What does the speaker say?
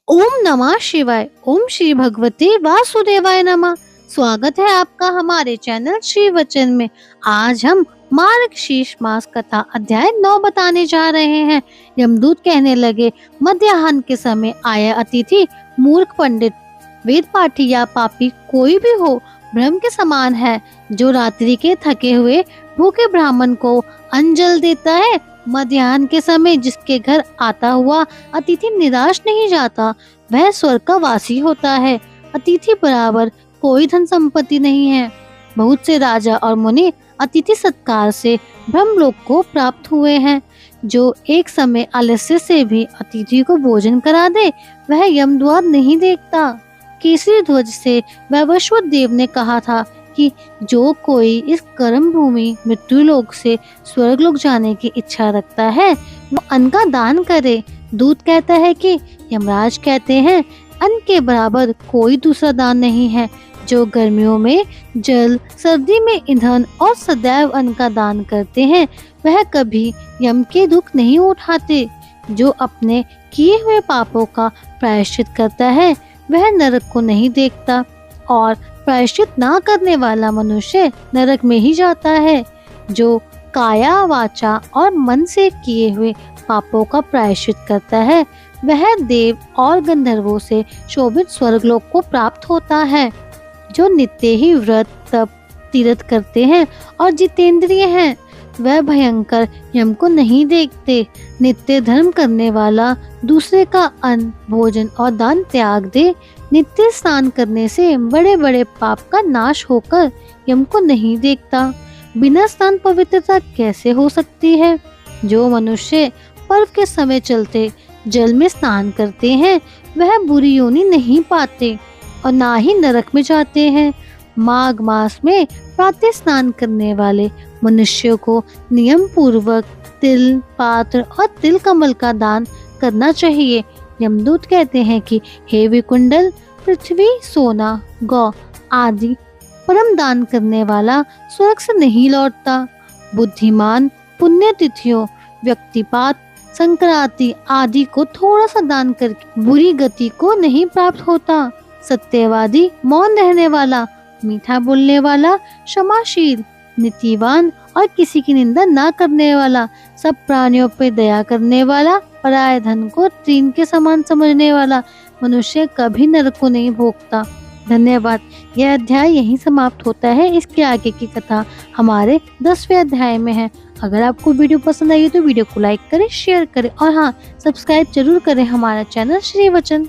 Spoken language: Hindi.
ओम नमः शिवाय। ओम श्री भगवते वासुदेवाय नमः। स्वागत है आपका हमारे चैनल श्री वचन में। आज हम मार्गशीर्ष मास कथा अध्याय 9 बताने जा रहे हैं। यमदूत कहने लगे, मध्याह्न के समय आया अतिथि मूर्ख पंडित, वेद पाठी या पापी कोई भी हो, ब्रह्म के समान है। जो रात्रि के थके हुए भूखे ब्राह्मण को अंजल देता है, मध्याह्न के समय जिसके घर आता हुआ अतिथि निराश नहीं जाता, वह स्वर्ग का वासी होता है। अतिथि बराबर कोई धन संपत्ति नहीं है। बहुत से राजा और मुनि अतिथि सत्कार से ब्रह्मलोक को प्राप्त हुए हैं। जो एक समय आलस्य से भी अतिथि को भोजन करा दे, वह यमद्वार नहीं देखता। केसरी ध्वज से वैवस्वत देव ने कहा था कि जो कोई इस कर्म भूमि मृत्युलोक से स्वर्गलोक जाने की इच्छा रखता है, वो अन्न का दान करे। दूत कहता है कि यमराज कहते हैं, अन्न के बराबर कोई दूसरा दान नहीं है। जो गर्मियों में जल, सर्दी में ईंधन और सदैव अन्न का दान करते हैं, वह कभी यम के दुख नहीं उठाते। जो अपने किए हुए पापों का प्रायश्चित करता है, वह नरक को नहीं देखता, और प्रायश्चित ना करने वाला मनुष्य नरक में ही जाता है। जो काया, वाचा और मन से किए हुए पापों का प्रायश्चित करता है, वह देव और गंधर्वों से शोभित स्वर्गलोक को प्राप्त होता है। जो नित्य ही व्रत, तप, तीर्थ करते हैं और जितेंद्रिय हैं, वह भयंकर यम को नहीं देखते। नित्य धर्म करने वाला दूसरे का अन्न, भोजन और दान त्याग दे। नित्य स्नान करने से बड़े बड़े पाप का नाश होकर यम को नहीं देखता। बिना स्नान पवित्रता कैसे हो सकती है? जो मनुष्य पर्व के समय चलते जल में स्नान करते हैं, वह बुरी योनि नहीं पाते और ना ही नरक में जाते हैं। माघ मास में प्रातः स्नान करने वाले मनुष्यों को नियम पूर्वक तिल, पात्र और तिल कमल का दान करना चाहिए। यमदूत कहते हैं कि हे विकुंडल, पृथ्वी, सोना, गौ आदि परम दान करने वाला स्वर्ग से नहीं लौटता। बुद्धिमान पुण्यतिथियों, व्यक्तिपात, संक्रांति आदि को थोड़ा सा दान करके बुरी गति को नहीं प्राप्त होता। सत्यवादी, मौन रहने वाला, मीठा बोलने वाला, क्षमाशील, नीतिवान और किसी की निंदा ना करने वाला, सब प्राणियों पर दया करने वाला, पराये धन को तृण के समान समझने वाला मनुष्य कभी नरक को नहीं भोगता। धन्यवाद। यह अध्याय यहीं समाप्त होता है। इसके आगे की कथा हमारे 10वें अध्याय में है। अगर आपको वीडियो पसंद आई तो वीडियो को लाइक करें, शेयर करें और हाँ, सब्सक्राइब जरूर करें हमारा चैनल श्री वचन।